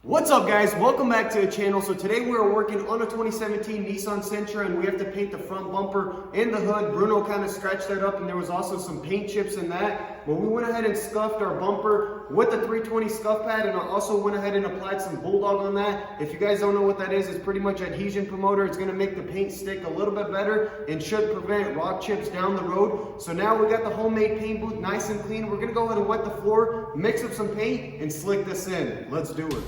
What's up guys, welcome back to the channel. So today we are working on a 2017 Nissan Sentra and we have to paint the front bumper and the hood. Bruno kind of scratched that up and there was also some paint chips in that. But we went ahead and scuffed our bumper with the 320 scuff pad, and I also went ahead and applied some Bulldog on that. If you guys don't know what that is, it's pretty much adhesion promoter. It's going to make the paint stick a little bit better and should prevent rock chips down the road. So now we got the homemade paint booth nice and clean. We're going to go ahead and wet the floor, mix up some paint, and slick this in. Let's do it.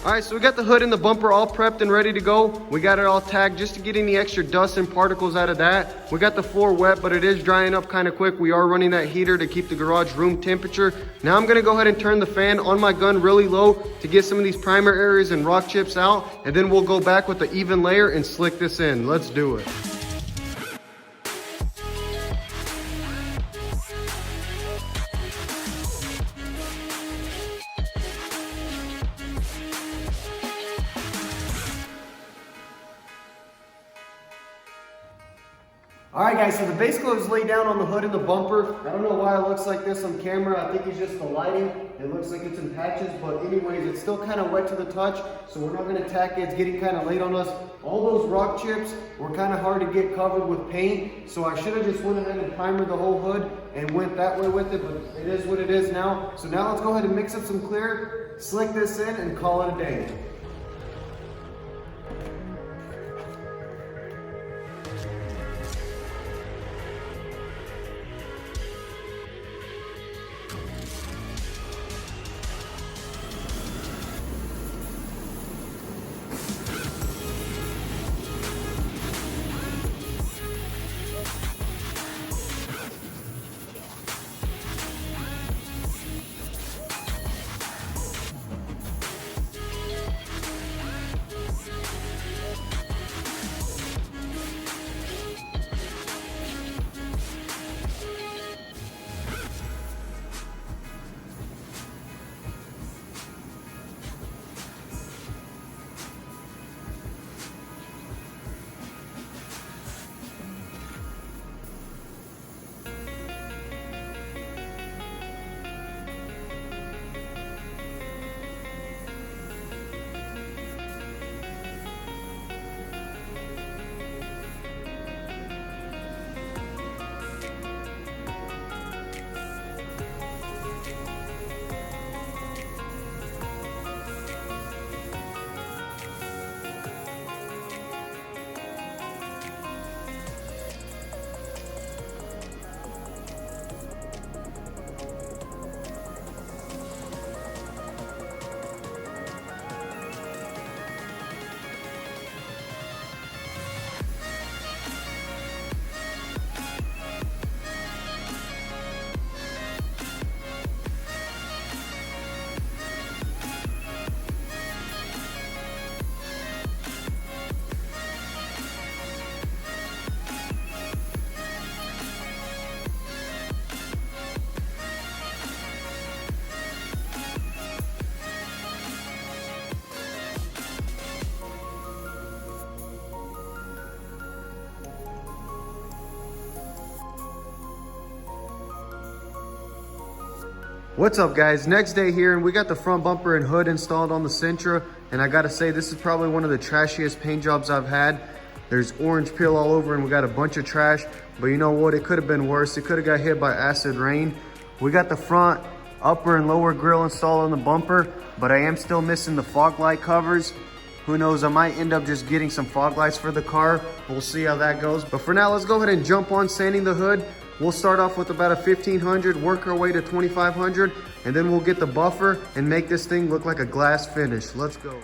All right, so we got the hood and the bumper all prepped and ready to go. We got it all tagged just to get any extra dust and particles out of that. We got the floor wet, but it is drying up kind of quick. We are running that heater to keep the garage room temperature. Now I'm gonna go ahead and turn the fan on my gun really low to get some of these primer areas and rock chips out, and then we'll go back with the even layer and slick this in. Let's do it. Alright guys, so the base coat is laid down on the hood and the bumper. I don't know why it looks like this on camera. I think it's just the lighting. It looks like it's in patches, but anyways, it's still kind of wet to the touch, so we're not going to tack it. It's getting kind of late on us. All those rock chips were kind of hard to get covered with paint, so I should have just went ahead and primered the whole hood and went that way with it, but it is what it is now. So now let's go ahead and mix up some clear, slick this in, and call it a day. What's up guys, next day here, and we got the front bumper and hood installed on the Sentra, and I gotta say this is probably one of the trashiest paint jobs I've had. There's orange peel all over and we got a bunch of trash, but you know what, it could have been worse. It could have got hit by acid rain. We got the front upper and lower grille installed on the bumper, but I am still missing the fog light covers. Who knows, I might end up just getting some fog lights for the car. We'll see how that goes. But for now, let's go ahead and jump on sanding the hood. We'll start off with about a 1500, work our way to 2500, and then we'll get the buffer and make this thing look like a glass finish. Let's go.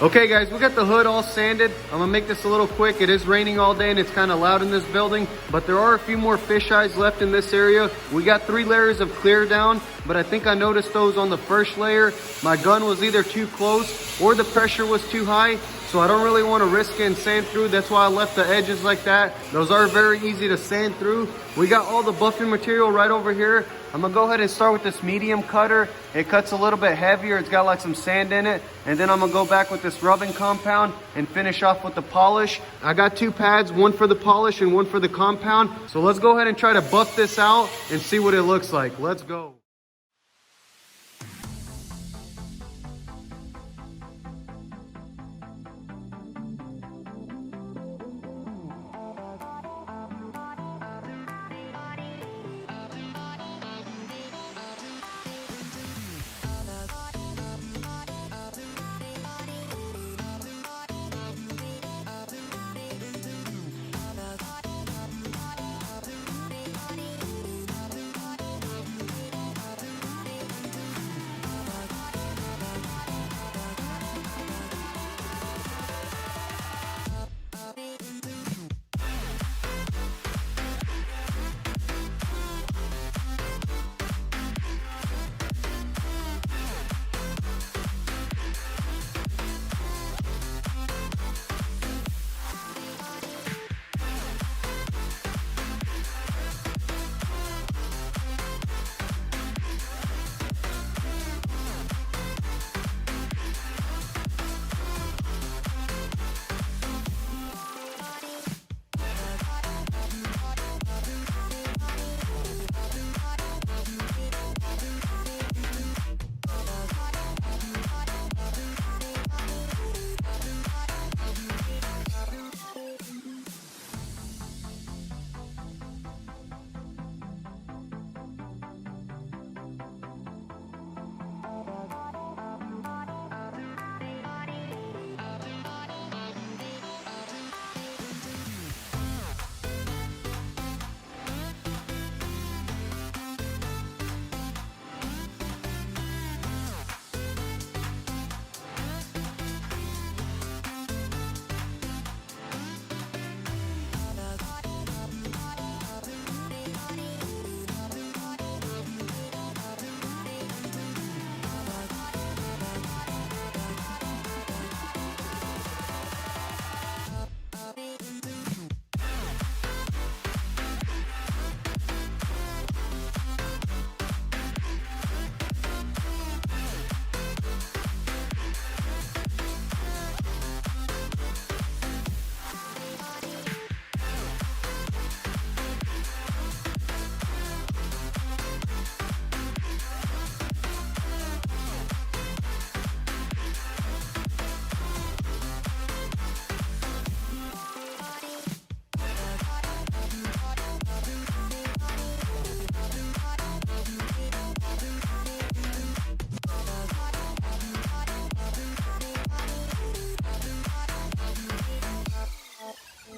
Okay guys, we got the hood all sanded. I'm gonna make this a little quick. It is raining all day and it's kind of loud in this building, but there are a few more fish eyes left in this area. We got 3 layers of clear down, but I think I noticed those on the first layer. My gun was either too close or the pressure was too high, so I don't really want to risk it and sand through. That's why I left the edges like that. Those are very easy to sand through. We got all the buffing material right over here. I'm gonna go ahead and start with this medium cutter. It cuts a little bit heavier. It's got like some sand in it. And then I'm gonna go back with this rubbing compound and finish off with the polish. I got 2 pads, one for the polish and one for the compound. So let's go ahead and try to buff this out and see what it looks like. Let's go.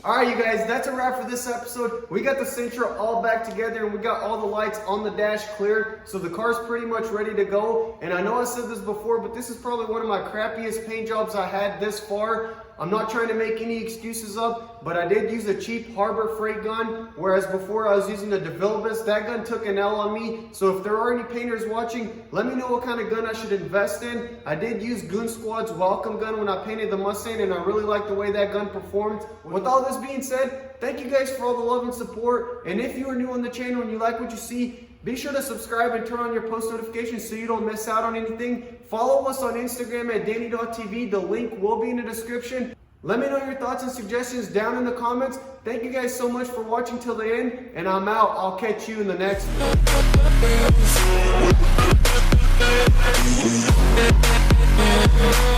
All right, you guys, that's a wrap for this episode. We got the Sentra all back together and we got all the lights on the dash cleared. So the car's pretty much ready to go. And I know I said this before, but this is probably one of my crappiest paint jobs I had this far. I'm not trying to make any excuses up, but I did use a cheap Harbor Freight gun, whereas before I was using a DeVilbiss. That gun took an L on me, so if there are any painters watching, let me know what kind of gun I should invest in. I did use Goon Squad's Welcome gun when I painted the Mustang, and I really like the way that gun performed. With all this being said, thank you guys for all the love and support, and if you are new on the channel and you like what you see, be sure to subscribe and turn on your post notifications so you don't miss out on anything. Follow us on Instagram at DannyTV. The link will be in the description. Let me know your thoughts and suggestions down in the comments. Thank you guys so much for watching till the end, and I'm out. I'll catch you in the next one.